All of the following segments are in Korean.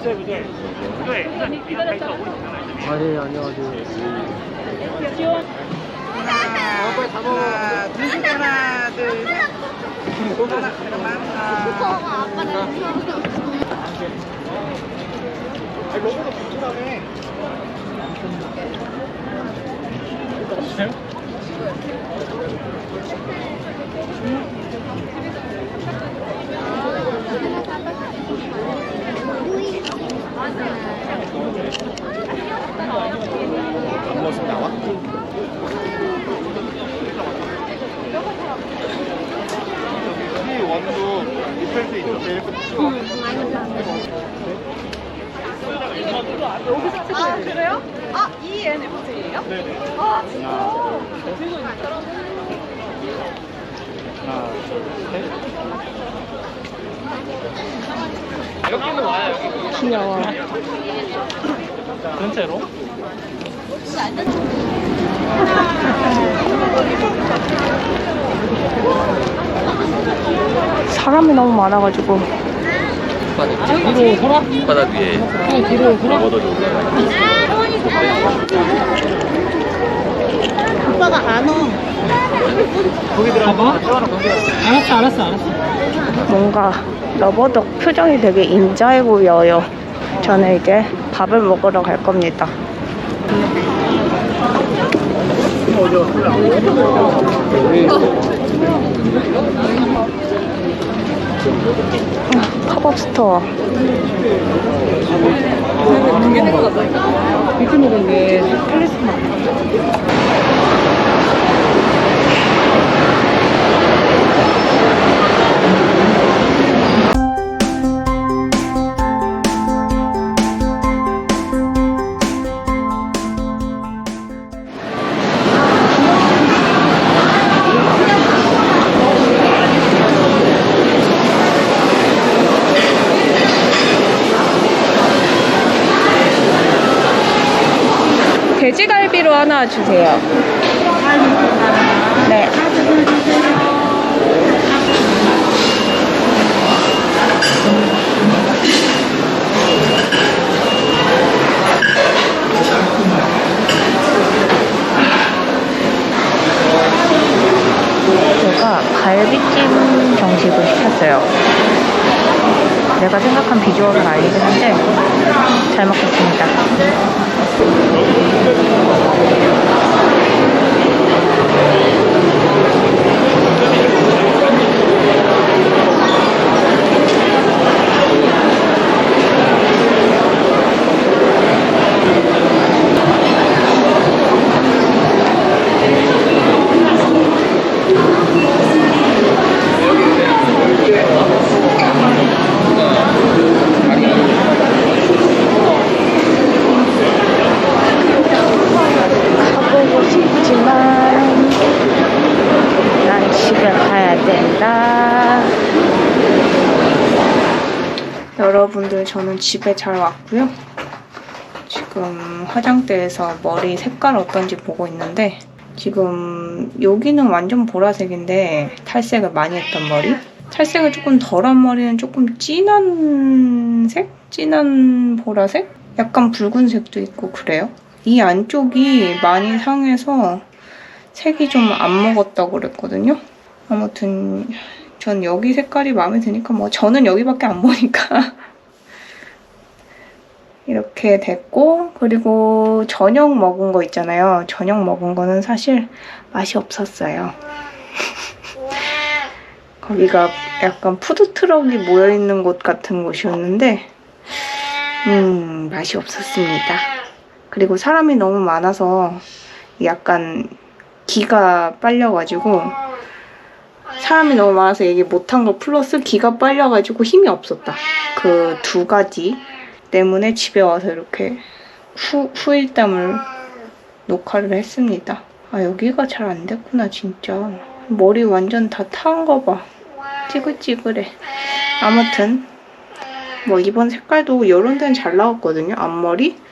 对不对？对，那你不要拍照，为什么要来这边？ 아, 네, 안녕하세요. 하나, 둘, 하나, 둘, 셋. 로고도 붙이라며. 앞모습 나와? 이 원도 리플스 있죠? 제일 아 그래요? 아 ENFJ예요? 네네. 아 진짜요? 들고 있는 하나, 셋. 여기는 와요, 여기. 귀여워. 전체로? 사람이 너무 많아가지고. 뒤로 돌아? 바다 뒤에. 뒤로 돌아? 오빠가 안 와. 거기 들어가. 알았어. 뭔가 러버덕 표정이 되게 인자해 보여요. 저는 이제 밥을 먹으러 갈 겁니다. 팝업 스토어. 이렇게 먹은 게 칼리스마. 돼지갈비로 하나 주세요. 네. 제가 갈비찜 정식을 시켰어요. 내가 생각한 비주얼은 아니긴 한데 잘 먹겠습니다. 가보고 싶지만 난 집에 가야 된다. 여러분들, 저는 집에 잘 왔고요. 지금 화장대에서 머리 색깔 어떤지 보고 있는데, 지금 여기는 완전 보라색인데 탈색을 많이 했던 머리, 탈색을 조금 덜한 머리는 조금 진한 색? 진한 보라색? 약간 붉은색도 있고 그래요. 이 안쪽이 많이 상해서 색이 좀 안 먹었다고 그랬거든요. 아무튼 전 여기 색깔이 마음에 드니까, 뭐 저는 여기밖에 안 보니까 이렇게 됐고, 그리고 저녁 먹은 거 있잖아요. 저녁 먹은 거는 사실 맛이 없었어요. 거기가 약간 푸드트럭이 모여있는 곳 같은 곳이었는데 맛이 없었습니다. 그리고 사람이 너무 많아서 약간 기가 빨려가지고, 사람이 너무 많아서 얘기 못한 거 플러스 기가 빨려가지고 힘이 없었다. 그 두 가지 때문에 집에 와서 이렇게 후일담을 녹화를 했습니다. 아, 여기가 잘 안 됐구나 진짜. 머리 완전 다 타은 거 봐. 찌글찌글해. 아무튼 뭐 이번 색깔도 이런 데는 잘 나왔거든요. 앞머리,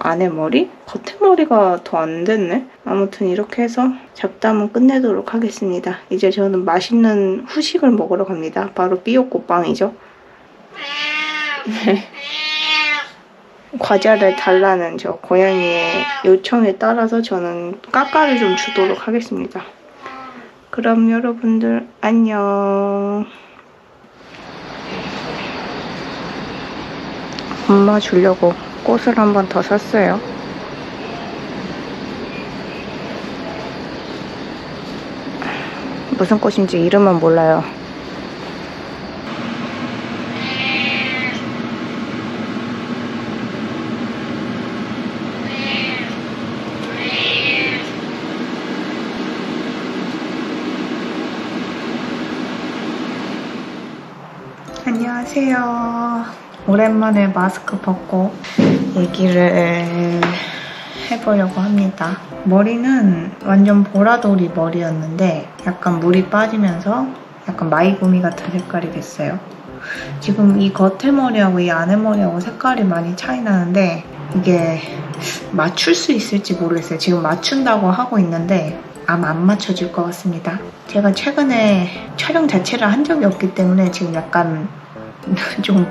안에 머리, 겉에 머리가 더 안 됐네. 아무튼 이렇게 해서 잡담은 끝내도록 하겠습니다. 이제 저는 맛있는 후식을 먹으러 갑니다. 바로 삐요꼬빵이죠. 과자를 달라는 저 고양이의 요청에 따라서 저는 까까를 좀 주도록 하겠습니다. 그럼 여러분들 안녕. 엄마 주려고 꽃을 한 번 더 샀어요. 무슨 꽃인지 이름은 몰라요. 안녕하세요. 오랜만에 마스크 벗고 얘기를 해보려고 합니다. 머리는 완전 보라돌이 머리였는데 약간 물이 빠지면서 약간 마이구미 같은 색깔이 됐어요. 지금 이 겉에 머리하고 이 안에 머리하고 색깔이 많이 차이 나는데 이게 맞출 수 있을지 모르겠어요. 지금 맞춘다고 하고 있는데 아마 안 맞춰질 것 같습니다. 제가 최근에 촬영 자체를 한 적이 없기 때문에 지금 약간 좀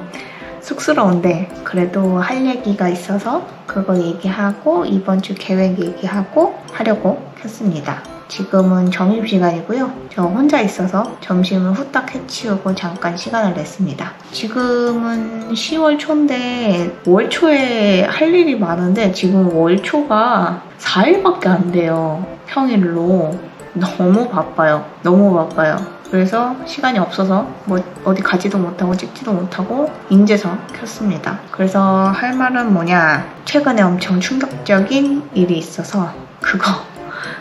쑥스러운데 그래도 할 얘기가 있어서 그거 얘기하고 이번 주 계획 얘기하고 하려고 켰습니다. 지금은 점심시간이고요. 저 혼자 있어서 점심을 후딱 해치우고 잠깐 시간을 냈습니다. 지금은 10월 초인데 월 초에 할 일이 많은데 지금 월 초가 4일밖에 안 돼요. 평일로. 너무 바빠요. 너무 바빠요. 그래서 시간이 없어서 뭐 어디 가지도 못하고 찍지도 못하고 인제서 켰습니다. 그래서 할 말은 뭐냐, 최근에 엄청 충격적인 일이 있어서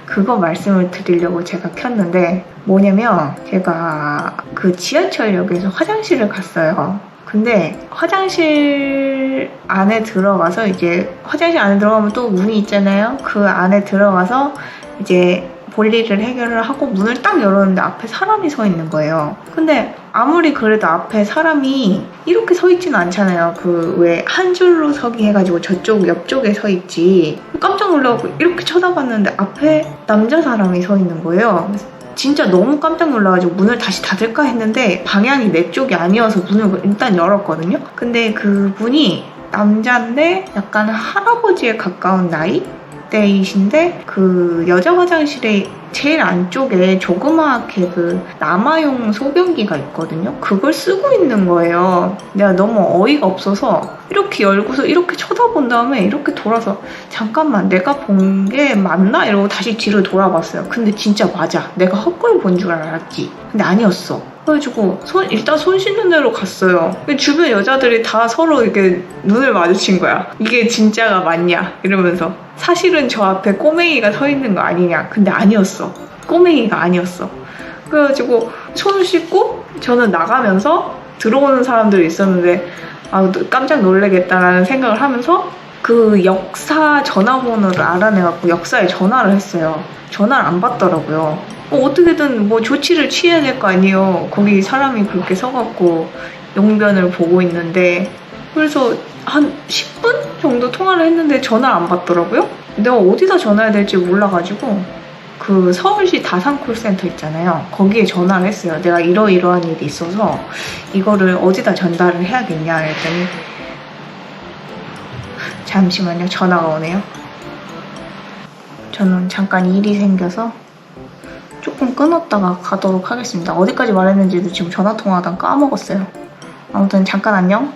그거 말씀을 드리려고 제가 켰는데 뭐냐면 제가 그 지하철역에서 화장실을 갔어요. 근데 화장실 안에 들어가서 이제 화장실 안에 들어가면 또 문이 있잖아요. 그 안에 들어가서 이제 볼일을 해결을 하고 문을 딱 열었는데 앞에 사람이 서 있는 거예요. 근데 아무리 그래도 앞에 사람이 이렇게 서 있지는 않잖아요. 그 왜 한 줄로 서기 해가지고 저쪽 옆쪽에 서 있지. 깜짝 놀라고 이렇게 쳐다봤는데 앞에 남자 사람이 서 있는 거예요. 진짜 너무 깜짝 놀라가지고 문을 다시 닫을까 했는데 방향이 내 쪽이 아니어서 문을 일단 열었거든요. 근데 그분이 남자인데 약간 할아버지에 가까운 나이대이신데 그 여자 화장실에 제일 안쪽에 조그맣게 그 남아용 소변기가 있거든요. 그걸 쓰고 있는 거예요. 내가 너무 어이가 없어서 이렇게 열고서 이렇게 쳐다본 다음에 이렇게 돌아서 잠깐만 내가 본 게 맞나? 이러고 다시 뒤로 돌아봤어요. 근데 진짜 맞아. 내가 헛걸 본 줄 알았지. 근데 아니었어. 그래가지고 일단 손 씻는 데로 갔어요. 주변 여자들이 다 서로 이렇게 눈을 마주친 거야. 이게 진짜가 맞냐? 이러면서. 사실은 저 앞에 꼬맹이가 서 있는 거 아니냐? 근데 아니었어. 꼬맹이가 아니었어. 그래가지고 손을 씻고 저는 나가면서 들어오는 사람들이 있었는데 깜짝 놀라겠다라는 생각을 하면서 그 역사 전화번호를 알아내갖고 역사에 전화를 했어요. 전화를 안 받더라고요. 어떻게든 뭐 조치를 취해야 될 거 아니에요. 거기 사람이 그렇게 서갖고 용변을 보고 있는데. 그래서 한 10분 정도 통화를 했는데 전화를 안 받더라고요. 내가 어디다 전화해야 될지 몰라가지고 그 서울시 다산콜센터 있잖아요. 거기에 전화를 했어요. 내가 이러이러한 일이 있어서 이거를 어디다 전달을 해야겠냐 했더니 잠시만요. 전화가 오네요. 저는 잠깐 일이 생겨서 조금 끊었다가 가도록 하겠습니다. 어디까지 말했는지도 지금 전화통화하다 까먹었어요. 아무튼 잠깐 안녕.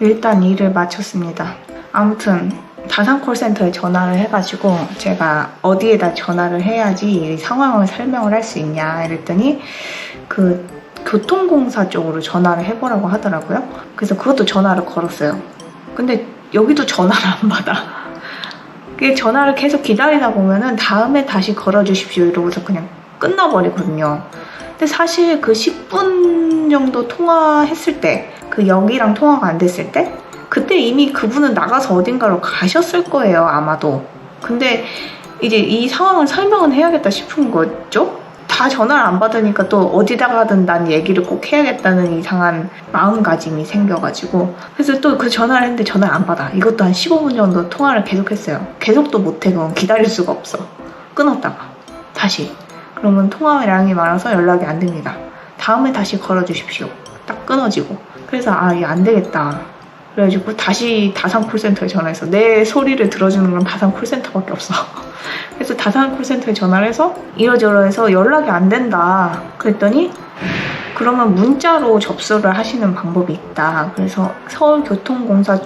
일단 일을 마쳤습니다. 아무튼 다산콜센터에 전화를 해가지고 제가 어디에다 전화를 해야지 이 상황을 설명을 할 수 있냐 이랬더니 그 교통공사 쪽으로 전화를 해보라고 하더라고요. 그래서 그것도 전화를 걸었어요. 근데 여기도 전화를 안 받아. 전화를 계속 기다리다 보면은 다음에 다시 걸어주십시오 이러고서 그냥 끝나버리거든요. 근데 사실 그 10분 정도 통화했을 때, 그 역이랑 통화가 안 됐을 때, 그때 이미 그분은 나가서 어딘가로 가셨을 거예요, 아마도. 근데 이제 이 상황을 설명은 해야겠다 싶은 거죠? 다 전화를 안 받으니까 또 어디다가든 난 얘기를 꼭 해야겠다는 이상한 마음가짐이 생겨가지고. 그래서 또 그 전화를 했는데 전화를 안 받아. 이것도 한 15분 정도 통화를 계속했어요. 계속도 못해. 그건 기다릴 수가 없어. 끊었다가 다시. 그러면 통화량이 많아서 연락이 안 됩니다. 다음에 다시 걸어주십시오. 딱 끊어지고. 그래서 이거 안 되겠다. 그래가지고 다시 다산 콜센터에 전화해서 내 소리를 들어주는 건 다산 콜센터밖에 없어. 그래서 다산 콜센터에 전화를 해서 이러저러해서 연락이 안 된다. 그랬더니 그러면 문자로 접수를 하시는 방법이 있다. 그래서 서울교통공사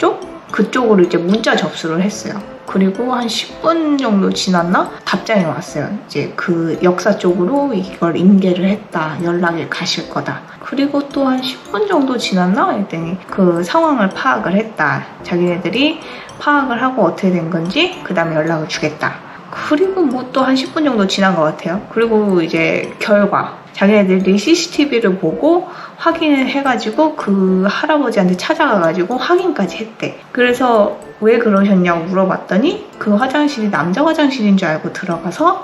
그쪽으로 이제 문자 접수를 했어요. 그리고 한 10분 정도 지났나? 답장이 왔어요. 이제 그 역사 쪽으로 이걸 인계를 했다. 연락이 가실 거다. 그리고 또 한 10분 정도 지났나? 했더니 그 상황을 파악을 했다. 자기네들이 파악을 하고 어떻게 된 건지 그 다음에 연락을 주겠다. 그리고 뭐 또 한 10분 정도 지난 것 같아요. 그리고 이제 결과. 자기네들이 CCTV를 보고 확인을 해가지고 그 할아버지한테 찾아가가지고 확인까지 했대. 그래서 왜 그러셨냐고 물어봤더니 그 화장실이 남자 화장실인 줄 알고 들어가서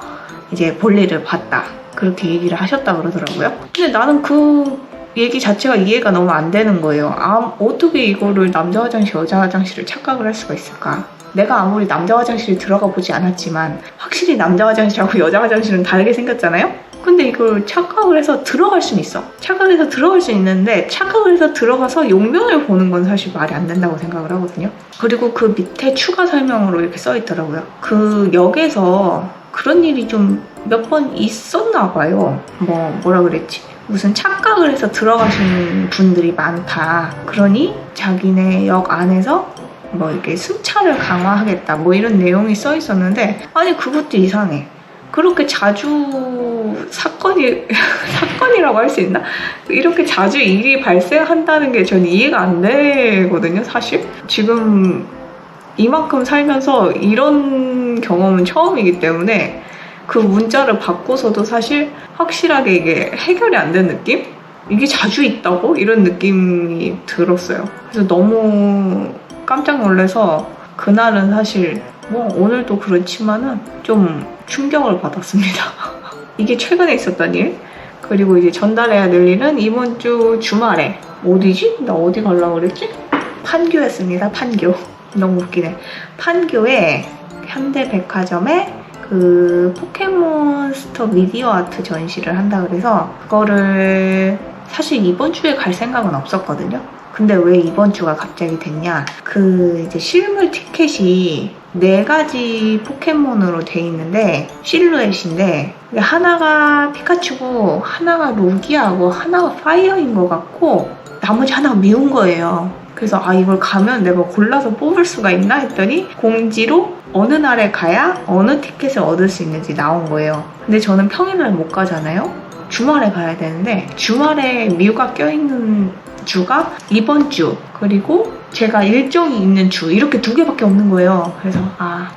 이제 볼일을 봤다. 그렇게 얘기를 하셨다 그러더라고요. 근데 나는 그 얘기 자체가 이해가 너무 안 되는 거예요. 어떻게 이거를 남자 화장실, 여자 화장실을 착각을 할 수가 있을까? 내가 아무리 남자 화장실에 들어가 보지 않았지만 확실히 남자 화장실하고 여자 화장실은 다르게 생겼잖아요? 근데 이걸 착각을 해서 들어갈 수는 있어. 착각을 해서 들어갈 수 있는데 착각을 해서 들어가서 용변을 보는 건 사실 말이 안 된다고 생각을 하거든요. 그리고 그 밑에 추가 설명으로 이렇게 써 있더라고요. 그 역에서 그런 일이 좀 몇 번 있었나 봐요. 뭐라 그랬지? 무슨 착각을 해서 들어가신 분들이 많다. 그러니 자기네 역 안에서 뭐 이렇게 순찰을 강화하겠다. 뭐 이런 내용이 써 있었는데 아니 그것도 이상해. 그렇게 자주 사건이라고 할 수 있나? 이렇게 자주 일이 발생한다는 게 전 이해가 안 되거든요, 사실. 지금 이만큼 살면서 이런 경험은 처음이기 때문에 그 문자를 받고서도 사실 확실하게 이게 해결이 안 된 느낌? 이게 자주 있다고? 이런 느낌이 들었어요. 그래서 너무 깜짝 놀라서 그날은 사실 뭐 오늘도 그렇지만은 좀 충격을 받았습니다. 이게 최근에 있었던 일. 그리고 이제 전달해야 될 일은 이번 주 주말에 어디지? 나 어디 가려고 그랬지? 판교였습니다. 판교. 너무 웃기네. 판교에 현대백화점에 그 포켓몬스터 미디어 아트 전시를 한다 그래서 그거를 사실 이번 주에 갈 생각은 없었거든요. 근데 왜 이번 주가 갑자기 됐냐? 그 이제 실물 티켓이 4가지 포켓몬으로 돼 있는데 실루엣인데 하나가 피카츄고 하나가 루기아고 하나가 파이어인 것 같고 나머지 하나가 미운 거예요. 그래서 이걸 가면 내가 골라서 뽑을 수가 있나 했더니 공지로 어느 날에 가야 어느 티켓을 얻을 수 있는지 나온 거예요. 근데 저는 평일날 못 가잖아요. 주말에 가야 되는데 주말에 미우가 껴있는 주가 이번 주 그리고 제가 일정이 있는 주 이렇게 2개밖에 없는 거예요. 그래서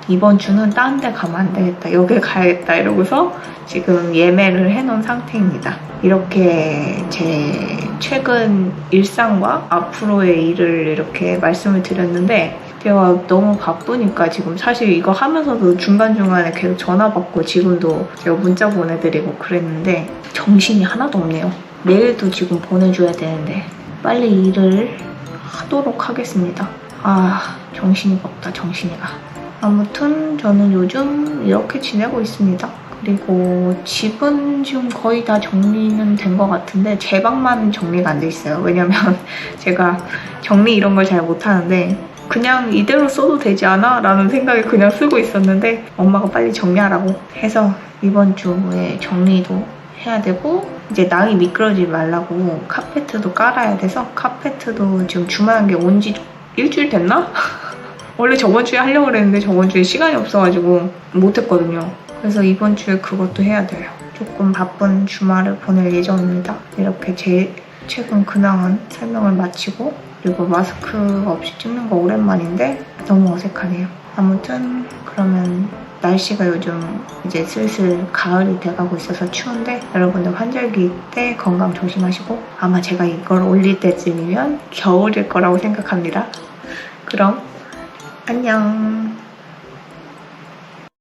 이번 주는 다른 데 가면 안 되겠다. 여기 가야겠다 이러고서 지금 예매를 해놓은 상태입니다. 이렇게 제 최근 일상과 앞으로의 일을 이렇게 말씀을 드렸는데 제가 너무 바쁘니까 지금 사실 이거 하면서도 중간중간에 계속 전화 받고 지금도 제가 문자 보내드리고 그랬는데 정신이 하나도 없네요. 내일도 지금 보내줘야 되는데 빨리 일을 하도록 하겠습니다. 정신이가 없다, 정신이가. 아무튼 저는 요즘 이렇게 지내고 있습니다. 그리고 집은 지금 거의 다 정리는 된 것 같은데 제 방만 정리가 안 돼 있어요. 왜냐면 제가 정리 이런 걸 잘 못하는데 그냥 이대로 써도 되지 않아? 라는 생각에 그냥 쓰고 있었는데 엄마가 빨리 정리하라고 해서 이번 주에 정리도 해야 되고 이제 낭이 미끄러지지 말라고 카페트도 깔아야 돼서 카페트도 지금 주문한 게 온 지 일주일 됐나? 원래 저번 주에 하려고 그랬는데 저번 주에 시간이 없어가지고 못했거든요. 그래서 이번 주에 그것도 해야 돼요. 조금 바쁜 주말을 보낼 예정입니다. 이렇게 제 최근 근황은 설명을 마치고 그리고 마스크 없이 찍는 거 오랜만인데 너무 어색하네요. 아무튼 그러면 날씨가 요즘 이제 슬슬 가을이 돼가고 있어서 추운데 여러분들 환절기 때 건강 조심하시고 아마 제가 이걸 올릴 때쯤이면 겨울일 거라고 생각합니다. 그럼 안녕.